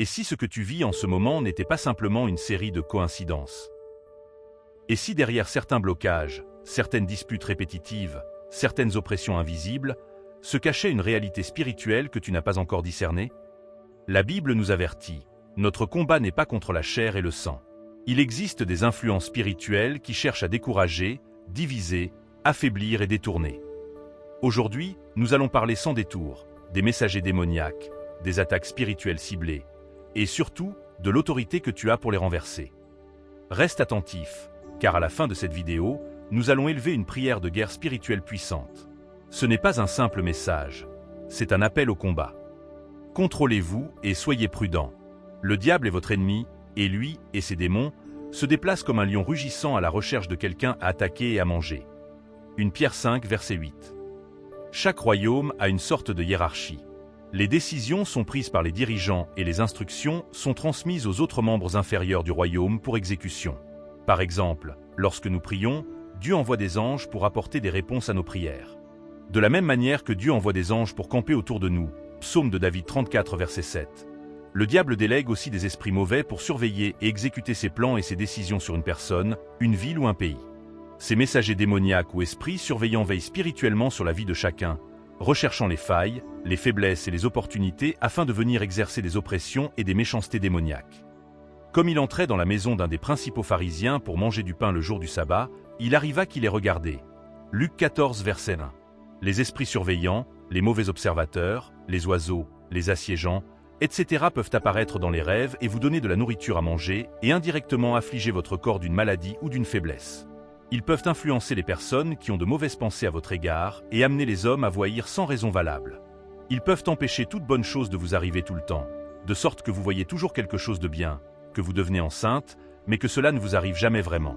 Et si ce que tu vis en ce moment n'était pas simplement une série de coïncidences? Et si derrière certains blocages, certaines disputes répétitives, certaines oppressions invisibles, se cachait une réalité spirituelle que tu n'as pas encore discernée? La Bible nous avertit, notre combat n'est pas contre la chair et le sang. Il existe des influences spirituelles qui cherchent à décourager, diviser, affaiblir et détourner. Aujourd'hui, nous allons parler sans détour, des messagers démoniaques, des attaques spirituelles ciblées, et surtout, de l'autorité que tu as pour les renverser. Reste attentif, car à la fin de cette vidéo, nous allons élever une prière de guerre spirituelle puissante. Ce n'est pas un simple message, c'est un appel au combat. Contrôlez-vous et soyez prudents. Le diable est votre ennemi, et lui et ses démons se déplacent comme un lion rugissant à la recherche de quelqu'un à attaquer et à manger. 1 Pierre 5, verset 8. Chaque royaume a une sorte de hiérarchie. Les décisions sont prises par les dirigeants et les instructions sont transmises aux autres membres inférieurs du royaume pour exécution. Par exemple, lorsque nous prions, Dieu envoie des anges pour apporter des réponses à nos prières. De la même manière que Dieu envoie des anges pour camper autour de nous, Psaume de David 34, verset 7. Le diable délègue aussi des esprits mauvais pour surveiller et exécuter ses plans et ses décisions sur une personne, une ville ou un pays. Ces messagers démoniaques ou esprits surveillants veillent spirituellement sur la vie de chacun, recherchant les failles, les faiblesses et les opportunités afin de venir exercer des oppressions et des méchancetés démoniaques. Comme il entrait dans la maison d'un des principaux pharisiens pour manger du pain le jour du sabbat, il arriva qu'il les regardait. Luc 14, verset 1. Les esprits surveillants, les mauvais observateurs, les oiseaux, les assiégeants, etc. peuvent apparaître dans les rêves et vous donner de la nourriture à manger et indirectement affliger votre corps d'une maladie ou d'une faiblesse. Ils peuvent influencer les personnes qui ont de mauvaises pensées à votre égard et amener les hommes à voyer sans raison valable. Ils peuvent empêcher toute bonne chose de vous arriver tout le temps, de sorte que vous voyez toujours quelque chose de bien, que vous devenez enceinte, mais que cela ne vous arrive jamais vraiment.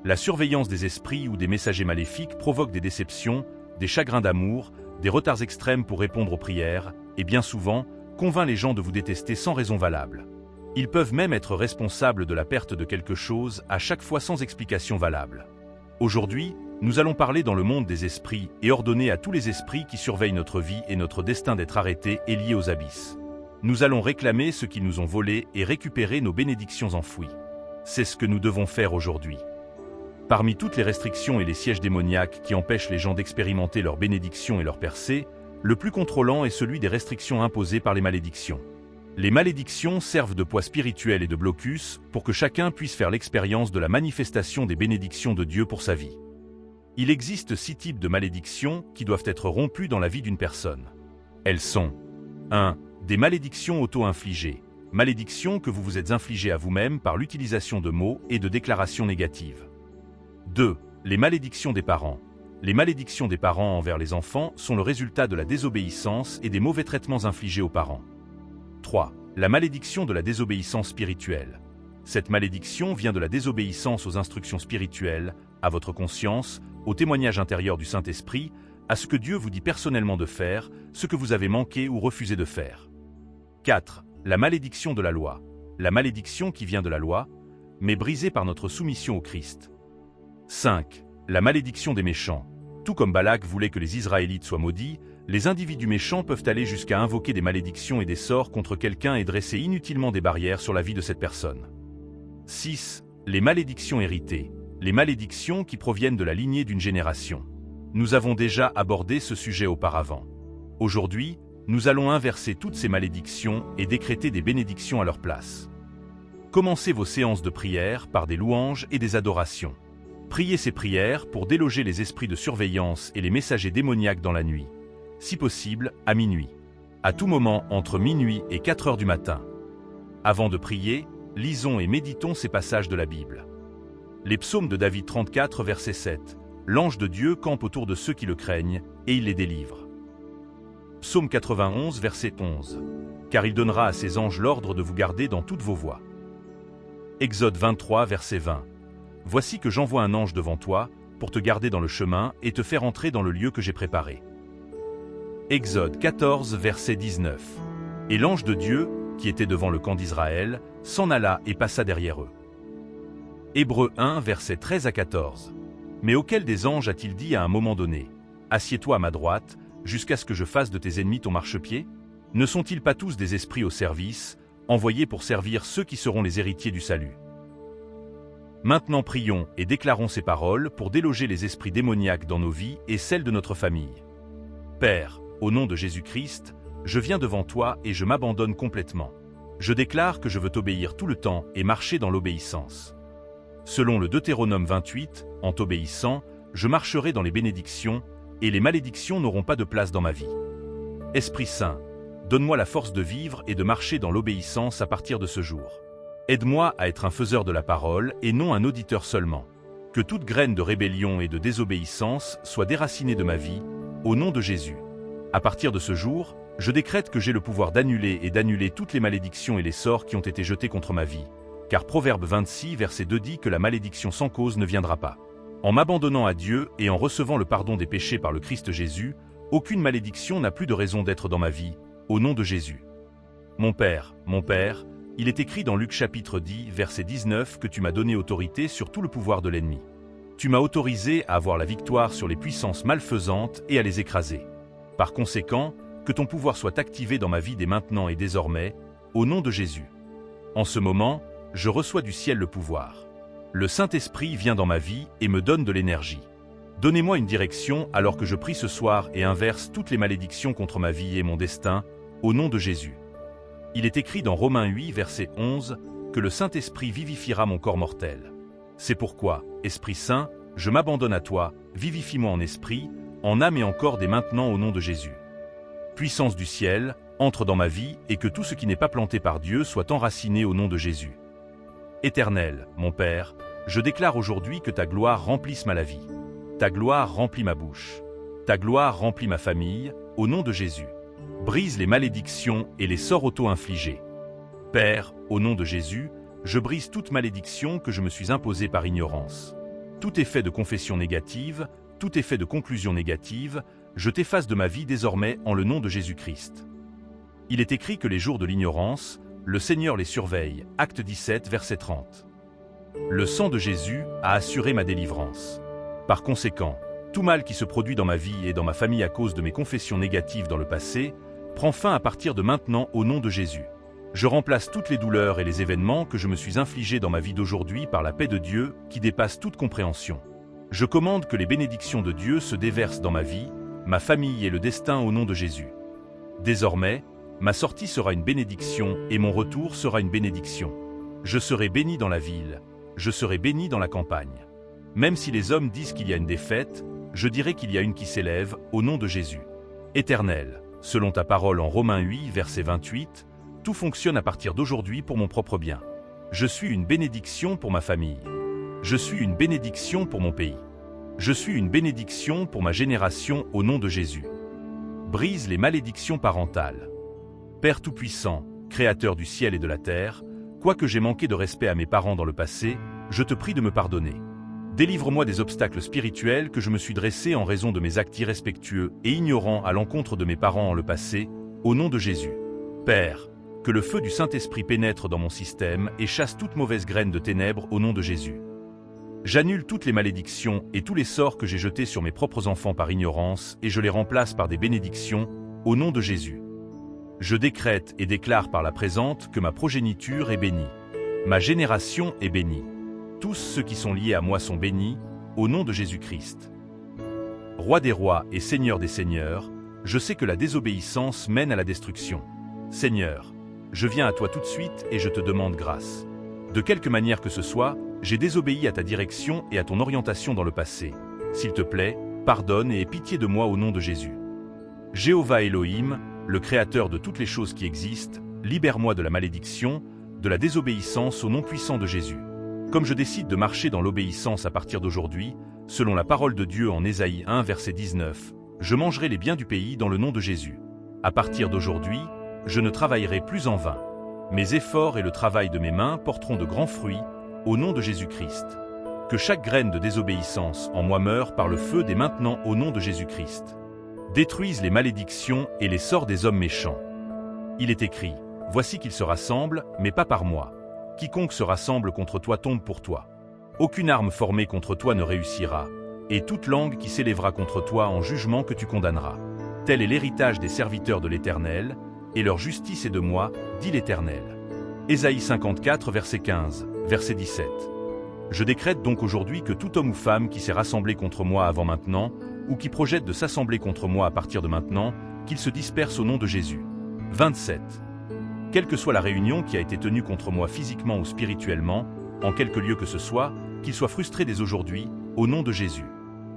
La surveillance des esprits ou des messagers maléfiques provoque des déceptions, des chagrins d'amour, des retards extrêmes pour répondre aux prières, et bien souvent, convainc les gens de vous détester sans raison valable. Ils peuvent même être responsables de la perte de quelque chose à chaque fois sans explication valable. Aujourd'hui, nous allons parler dans le monde des esprits et ordonner à tous les esprits qui surveillent notre vie et notre destin d'être arrêtés et liés aux abysses. Nous allons réclamer ce qu'ils nous ont volé et récupérer nos bénédictions enfouies. C'est ce que nous devons faire aujourd'hui. Parmi toutes les restrictions et les sièges démoniaques qui empêchent les gens d'expérimenter leurs bénédictions et leurs percées, le plus contrôlant est celui des restrictions imposées par les malédictions. Les malédictions servent de poids spirituel et de blocus pour que chacun puisse faire l'expérience de la manifestation des bénédictions de Dieu pour sa vie. Il existe 6 types de malédictions qui doivent être rompues dans la vie d'une personne. Elles sont 1. Des malédictions auto-infligées, malédictions que vous vous êtes infligées à vous-même par l'utilisation de mots et de déclarations négatives. 2. Les malédictions des parents. Les malédictions des parents envers les enfants sont le résultat de la désobéissance et des mauvais traitements infligés aux parents. 3. La malédiction de la désobéissance spirituelle. Cette malédiction vient de la désobéissance aux instructions spirituelles, à votre conscience, au témoignage intérieur du Saint-Esprit, à ce que Dieu vous dit personnellement de faire, ce que vous avez manqué ou refusé de faire. 4. La malédiction de la loi. La malédiction qui vient de la loi, mais brisée par notre soumission au Christ. 5. La malédiction des méchants. Tout comme Balak voulait que les Israélites soient maudits, les individus méchants peuvent aller jusqu'à invoquer des malédictions et des sorts contre quelqu'un et dresser inutilement des barrières sur la vie de cette personne. 6. Les malédictions héritées. Les malédictions qui proviennent de la lignée d'une génération. Nous avons déjà abordé ce sujet auparavant. Aujourd'hui, nous allons inverser toutes ces malédictions et décréter des bénédictions à leur place. Commencez vos séances de prière par des louanges et des adorations. Priez ces prières pour déloger les esprits de surveillance et les messagers démoniaques dans la nuit. Si possible, à minuit. À tout moment entre minuit et 4 heures du matin. Avant de prier, lisons et méditons ces passages de la Bible. Les psaumes de David 34, verset 7. L'ange de Dieu campe autour de ceux qui le craignent, et il les délivre. Psaume 91, verset 11. Car il donnera à ses anges l'ordre de vous garder dans toutes vos voies. Exode 23, verset 20. Voici que j'envoie un ange devant toi, pour te garder dans le chemin et te faire entrer dans le lieu que j'ai préparé. Exode 14, verset 19. Et l'ange de Dieu, qui était devant le camp d'Israël, s'en alla et passa derrière eux. Hébreux 1, verset 13 à 14. Mais auquel des anges a-t-il dit à un moment donné, « Assieds-toi à ma droite, jusqu'à ce que je fasse de tes ennemis ton marchepied » Ne sont-ils pas tous des esprits au service, envoyé pour servir ceux qui seront les héritiers du salut. Maintenant prions et déclarons ces paroles pour déloger les esprits démoniaques dans nos vies et celles de notre famille. Père, au nom de Jésus-Christ, je viens devant toi et je m'abandonne complètement. Je déclare que je veux t'obéir tout le temps et marcher dans l'obéissance. Selon le Deutéronome 28, en t'obéissant, je marcherai dans les bénédictions, et les malédictions n'auront pas de place dans ma vie. Esprit Saint, donne-moi la force de vivre et de marcher dans l'obéissance à partir de ce jour. Aide-moi à être un faiseur de la parole et non un auditeur seulement. Que toute graine de rébellion et de désobéissance soit déracinée de ma vie, au nom de Jésus. À partir de ce jour, je décrète que j'ai le pouvoir d'annuler toutes les malédictions et les sorts qui ont été jetés contre ma vie. Car Proverbe 26, verset 2 dit que la malédiction sans cause ne viendra pas. En m'abandonnant à Dieu et en recevant le pardon des péchés par le Christ Jésus, aucune malédiction n'a plus de raison d'être dans ma vie, au nom de Jésus. Mon Père, il est écrit dans Luc chapitre 10, verset 19 que tu m'as donné autorité sur tout le pouvoir de l'ennemi. Tu m'as autorisé à avoir la victoire sur les puissances malfaisantes et à les écraser. Par conséquent, que ton pouvoir soit activé dans ma vie dès maintenant et désormais, au nom de Jésus. En ce moment, je reçois du ciel le pouvoir. Le Saint-Esprit vient dans ma vie et me donne de l'énergie. Donnez-moi une direction alors que je prie ce soir et inverse toutes les malédictions contre ma vie et mon destin, au nom de Jésus. Il est écrit dans Romains 8, verset 11, que le Saint-Esprit vivifiera mon corps mortel. C'est pourquoi, Esprit Saint, je m'abandonne à toi, vivifie-moi en esprit, en âme et en corps dès maintenant au nom de Jésus. Puissance du ciel, entre dans ma vie et que tout ce qui n'est pas planté par Dieu soit enraciné au nom de Jésus. Éternel, mon Père, je déclare aujourd'hui que ta gloire remplisse ma vie. Ta gloire remplit ma bouche. Ta gloire remplit ma famille, au nom de Jésus. Brise les malédictions et les sorts auto-infligés. Père, au nom de Jésus, je brise toute malédiction que je me suis imposée par ignorance. Tout effet de confession négative, tout effet de conclusion négative, je t'efface de ma vie désormais en le nom de Jésus-Christ. Il est écrit que les jours de l'ignorance, le Seigneur les surveille, acte 17, verset 30. Le sang de Jésus a assuré ma délivrance. Par conséquent, tout mal qui se produit dans ma vie et dans ma famille à cause de mes confessions négatives dans le passé, prend fin à partir de maintenant au nom de Jésus. Je remplace toutes les douleurs et les événements que je me suis infligés dans ma vie d'aujourd'hui par la paix de Dieu qui dépasse toute compréhension. Je commande que les bénédictions de Dieu se déversent dans ma vie, ma famille et le destin au nom de Jésus. Désormais, ma sortie sera une bénédiction et mon retour sera une bénédiction. Je serai béni dans la ville, je serai béni dans la campagne. Même si les hommes disent qu'il y a une défaite, je dirai qu'il y a une qui s'élève, au nom de Jésus. Éternel, selon ta parole en Romains 8, verset 28, tout fonctionne à partir d'aujourd'hui pour mon propre bien. Je suis une bénédiction pour ma famille. Je suis une bénédiction pour mon pays. Je suis une bénédiction pour ma génération au nom de Jésus. Brise les malédictions parentales. Père Tout-Puissant, Créateur du ciel et de la terre, quoique j'ai manqué de respect à mes parents dans le passé, je te prie de me pardonner. Délivre-moi des obstacles spirituels que je me suis dressés en raison de mes actes irrespectueux et ignorants à l'encontre de mes parents en le passé, au nom de Jésus. Père, que le feu du Saint-Esprit pénètre dans mon système et chasse toute mauvaise graine de ténèbres au nom de Jésus. J'annule toutes les malédictions et tous les sorts que j'ai jetés sur mes propres enfants par ignorance et je les remplace par des bénédictions, au nom de Jésus. Je décrète et déclare par la présente que ma progéniture est bénie. Ma génération est bénie. Tous ceux qui sont liés à moi sont bénis, au nom de Jésus-Christ. Roi des rois et Seigneur des seigneurs, je sais que la désobéissance mène à la destruction. Seigneur, je viens à toi tout de suite et je te demande grâce. De quelque manière que ce soit, j'ai désobéi à ta direction et à ton orientation dans le passé. S'il te plaît, pardonne et aie pitié de moi au nom de Jésus. Jéhovah Elohim, le Créateur de toutes les choses qui existent, libère-moi de la malédiction, de la désobéissance au nom puissant de Jésus. Comme je décide de marcher dans l'obéissance à partir d'aujourd'hui, selon la parole de Dieu en Ésaïe 1, verset 19, je mangerai les biens du pays dans le nom de Jésus. À partir d'aujourd'hui, je ne travaillerai plus en vain. Mes efforts et le travail de mes mains porteront de grands fruits, au nom de Jésus-Christ. Que chaque graine de désobéissance en moi meure par le feu dès maintenant au nom de Jésus-Christ. Détruisent les malédictions et les sorts des hommes méchants. Il est écrit, voici qu'ils se rassemblent, mais pas par moi. Quiconque se rassemble contre toi tombe pour toi. Aucune arme formée contre toi ne réussira, et toute langue qui s'élèvera contre toi en jugement que tu condamneras. Tel est l'héritage des serviteurs de l'Éternel, et leur justice est de moi, dit l'Éternel. Ésaïe 54, verset 15, verset 17. Je décrète donc aujourd'hui que tout homme ou femme qui s'est rassemblé contre moi avant maintenant, ou qui projette de s'assembler contre moi à partir de maintenant, qu'il se disperse au nom de Jésus. 27. Quelle que soit la réunion qui a été tenue contre moi physiquement ou spirituellement, en quelque lieu que ce soit, qu'il soit frustré dès aujourd'hui, au nom de Jésus.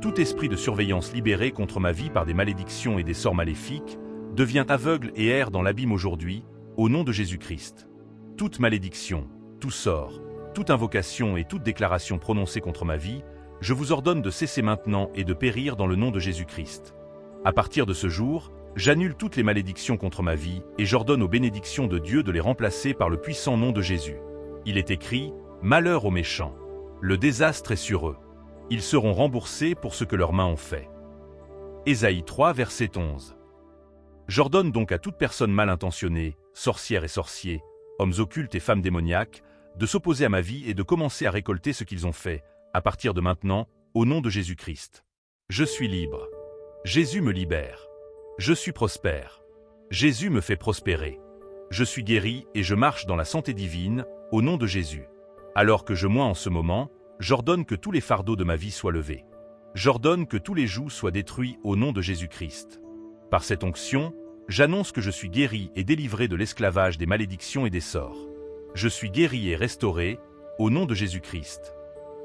Tout esprit de surveillance libéré contre ma vie par des malédictions et des sorts maléfiques, devient aveugle et erre dans l'abîme aujourd'hui, au nom de Jésus-Christ. Toute malédiction, tout sort, toute invocation et toute déclaration prononcée contre ma vie, je vous ordonne de cesser maintenant et de périr dans le nom de Jésus-Christ. À partir de ce jour, j'annule toutes les malédictions contre ma vie et j'ordonne aux bénédictions de Dieu de les remplacer par le puissant nom de Jésus. Il est écrit « Malheur aux méchants. Le désastre est sur eux. Ils seront remboursés pour ce que leurs mains ont fait. » Ésaïe 3, verset 11. J'ordonne donc à toute personne mal intentionnée, sorcière et sorcier, hommes occultes et femmes démoniaques, de s'opposer à ma vie et de commencer à récolter ce qu'ils ont fait, à partir de maintenant, au nom de Jésus-Christ. Je suis libre. Jésus me libère. Je suis prospère. Jésus me fait prospérer. Je suis guéri et je marche dans la santé divine, au nom de Jésus. Alors que en ce moment, j'ordonne que tous les fardeaux de ma vie soient levés. J'ordonne que tous les jougs soient détruits au nom de Jésus-Christ. Par cette onction, j'annonce que je suis guéri et délivré de l'esclavage des malédictions et des sorts. Je suis guéri et restauré, au nom de Jésus-Christ.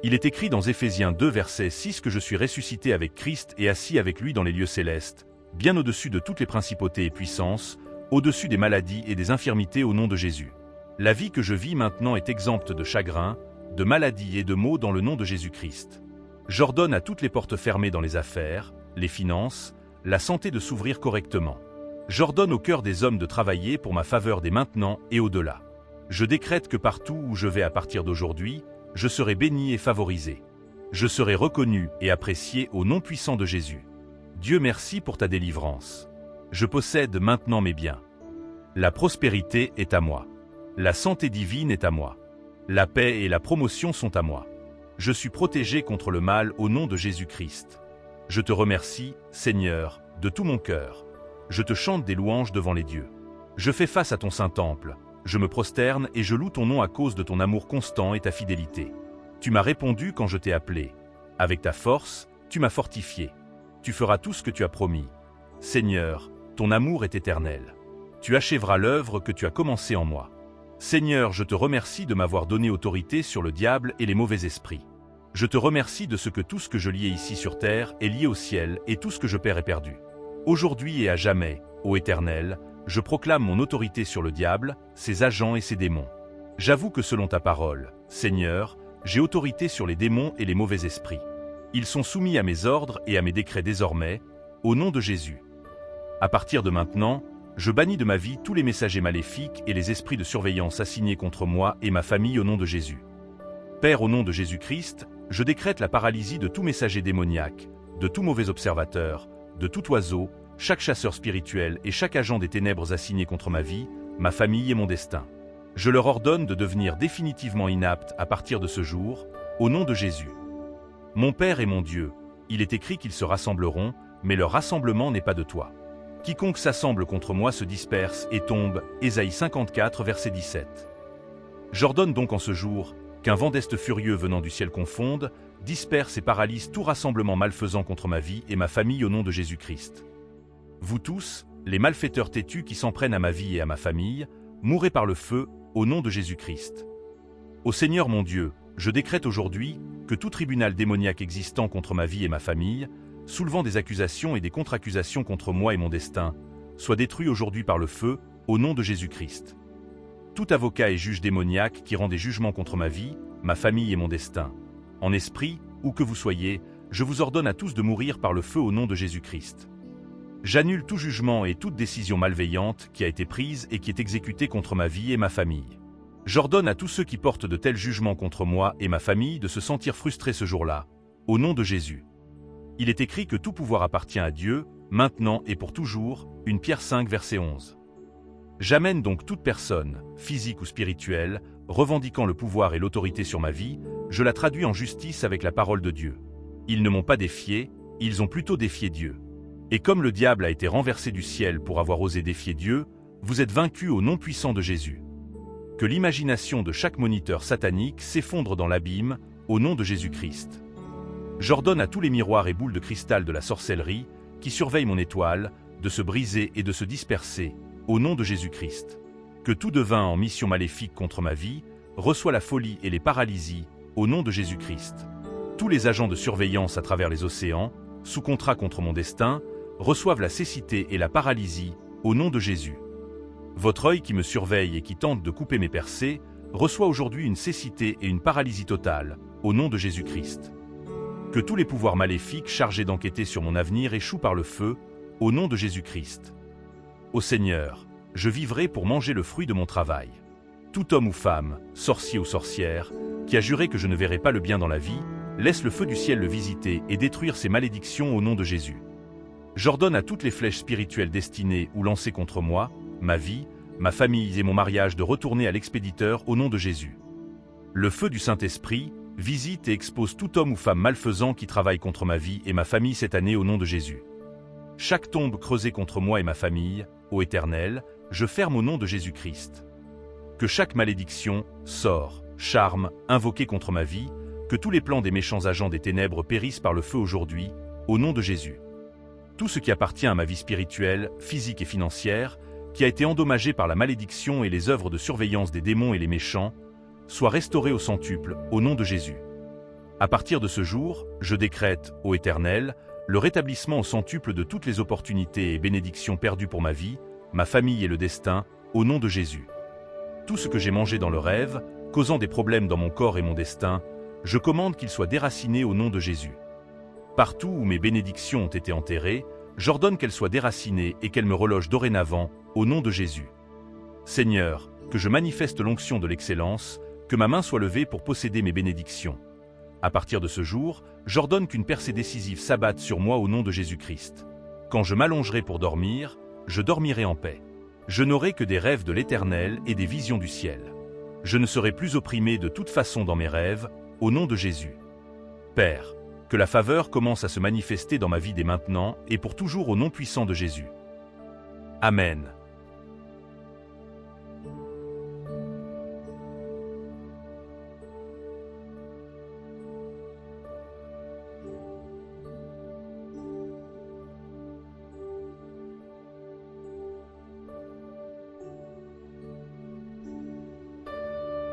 Il est écrit dans Éphésiens 2, verset 6 que je suis ressuscité avec Christ et assis avec lui dans les lieux célestes, bien au-dessus de toutes les principautés et puissances, au-dessus des maladies et des infirmités au nom de Jésus. La vie que je vis maintenant est exempte de chagrin, de maladies et de maux dans le nom de Jésus-Christ. J'ordonne à toutes les portes fermées dans les affaires, les finances, la santé de s'ouvrir correctement. J'ordonne au cœur des hommes de travailler pour ma faveur dès maintenant et au-delà. Je décrète que partout où je vais à partir d'aujourd'hui, je serai béni et favorisé. Je serai reconnu et apprécié au nom puissant de Jésus. Dieu merci pour ta délivrance. Je possède maintenant mes biens. La prospérité est à moi. La santé divine est à moi. La paix et la promotion sont à moi. Je suis protégé contre le mal au nom de Jésus-Christ. Je te remercie, Seigneur, de tout mon cœur. Je te chante des louanges devant les dieux. Je fais face à ton saint temple. Je me prosterne et je loue ton nom à cause de ton amour constant et ta fidélité. Tu m'as répondu quand je t'ai appelé. Avec ta force, tu m'as fortifié. Tu feras tout ce que tu as promis. Seigneur, ton amour est éternel. Tu achèveras l'œuvre que tu as commencée en moi. Seigneur, je te remercie de m'avoir donné autorité sur le diable et les mauvais esprits. Je te remercie de ce que tout ce que je liais ici sur terre est lié au ciel et tout ce que je perds est perdu. Aujourd'hui et à jamais, ô Éternel, je proclame mon autorité sur le diable, ses agents et ses démons. J'avoue que selon ta parole, Seigneur, j'ai autorité sur les démons et les mauvais esprits. Ils sont soumis à mes ordres et à mes décrets désormais, au nom de Jésus. À partir de maintenant, je bannis de ma vie tous les messagers maléfiques et les esprits de surveillance assignés contre moi et ma famille au nom de Jésus. Père, au nom de Jésus-Christ, je décrète la paralysie de tout messager démoniaque, de tout mauvais observateur, de tout oiseau, chaque chasseur spirituel et chaque agent des ténèbres assigné contre ma vie, ma famille et mon destin. Je leur ordonne de devenir définitivement inaptes à partir de ce jour, au nom de Jésus. Mon Père et mon Dieu, il est écrit qu'ils se rassembleront, mais leur rassemblement n'est pas de toi. Quiconque s'assemble contre moi se disperse et tombe, Ésaïe 54, verset 17. J'ordonne donc en ce jour qu'un vent d'est furieux venant du ciel confonde, disperse et paralyse tout rassemblement malfaisant contre ma vie et ma famille au nom de Jésus-Christ. Vous tous, les malfaiteurs têtus qui s'en prennent à ma vie et à ma famille, mourrez par le feu, au nom de Jésus-Christ. Ô Seigneur mon Dieu, je décrète aujourd'hui que tout tribunal démoniaque existant contre ma vie et ma famille, soulevant des accusations et des contre-accusations contre moi et mon destin, soit détruit aujourd'hui par le feu, au nom de Jésus-Christ. Tout avocat et juge démoniaque qui rend des jugements contre ma vie, ma famille et mon destin, en esprit, où que vous soyez, je vous ordonne à tous de mourir par le feu au nom de Jésus-Christ. J'annule tout jugement et toute décision malveillante qui a été prise et qui est exécutée contre ma vie et ma famille. J'ordonne à tous ceux qui portent de tels jugements contre moi et ma famille de se sentir frustrés ce jour-là, au nom de Jésus. Il est écrit que tout pouvoir appartient à Dieu, maintenant et pour toujours, 1 Pierre 5, verset 11. J'amène donc toute personne, physique ou spirituelle, revendiquant le pouvoir et l'autorité sur ma vie, je la traduis en justice avec la parole de Dieu. Ils ne m'ont pas défié, ils ont plutôt défié Dieu. Et comme le diable a été renversé du ciel pour avoir osé défier Dieu, vous êtes vaincus au nom puissant de Jésus. Que l'imagination de chaque moniteur satanique s'effondre dans l'abîme, au nom de Jésus-Christ. J'ordonne à tous les miroirs et boules de cristal de la sorcellerie, qui surveillent mon étoile, de se briser et de se disperser, au nom de Jésus-Christ. Que tout devin en mission maléfique contre ma vie reçoit la folie et les paralysies, au nom de Jésus-Christ. Tous les agents de surveillance à travers les océans, sous contrat contre mon destin, reçoivent la cécité et la paralysie, au nom de Jésus. Votre œil qui me surveille et qui tente de couper mes percées, reçoit aujourd'hui une cécité et une paralysie totale, au nom de Jésus-Christ. Que tous les pouvoirs maléfiques chargés d'enquêter sur mon avenir échouent par le feu, au nom de Jésus-Christ. Ô Seigneur, je vivrai pour manger le fruit de mon travail. Tout homme ou femme, sorcier ou sorcière, qui a juré que je ne verrai pas le bien dans la vie, laisse le feu du ciel le visiter et détruire ses malédictions au nom de Jésus. J'ordonne à toutes les flèches spirituelles destinées ou lancées contre moi, ma vie, ma famille et mon mariage de retourner à l'expéditeur au nom de Jésus. Le feu du Saint-Esprit visite et expose tout homme ou femme malfaisant qui travaille contre ma vie et ma famille cette année au nom de Jésus. Chaque tombe creusée contre moi et ma famille, ô Éternel, je ferme au nom de Jésus-Christ. Que chaque malédiction, sort, charme, invoqué contre ma vie, que tous les plans des méchants agents des ténèbres périssent par le feu aujourd'hui, au nom de Jésus. Tout ce qui appartient à ma vie spirituelle, physique et financière, qui a été endommagé par la malédiction et les œuvres de surveillance des démons et les méchants, soit restauré au centuple, au nom de Jésus. À partir de ce jour, je décrète, ô Éternel, le rétablissement au centuple de toutes les opportunités et bénédictions perdues pour ma vie, ma famille et le destin, au nom de Jésus. Tout ce que j'ai mangé dans le rêve, causant des problèmes dans mon corps et mon destin, je commande qu'il soit déraciné au nom de Jésus. Partout où mes bénédictions ont été enterrées, j'ordonne qu'elles soient déracinées et qu'elles me relogent dorénavant, au nom de Jésus. Seigneur, que je manifeste l'onction de l'excellence, que ma main soit levée pour posséder mes bénédictions. À partir de ce jour, j'ordonne qu'une percée décisive s'abatte sur moi au nom de Jésus-Christ. Quand je m'allongerai pour dormir, je dormirai en paix. Je n'aurai que des rêves de l'Éternel et des visions du ciel. Je ne serai plus opprimé de toute façon dans mes rêves, au nom de Jésus. Père, que la faveur commence à se manifester dans ma vie dès maintenant et pour toujours au nom puissant de Jésus. Amen.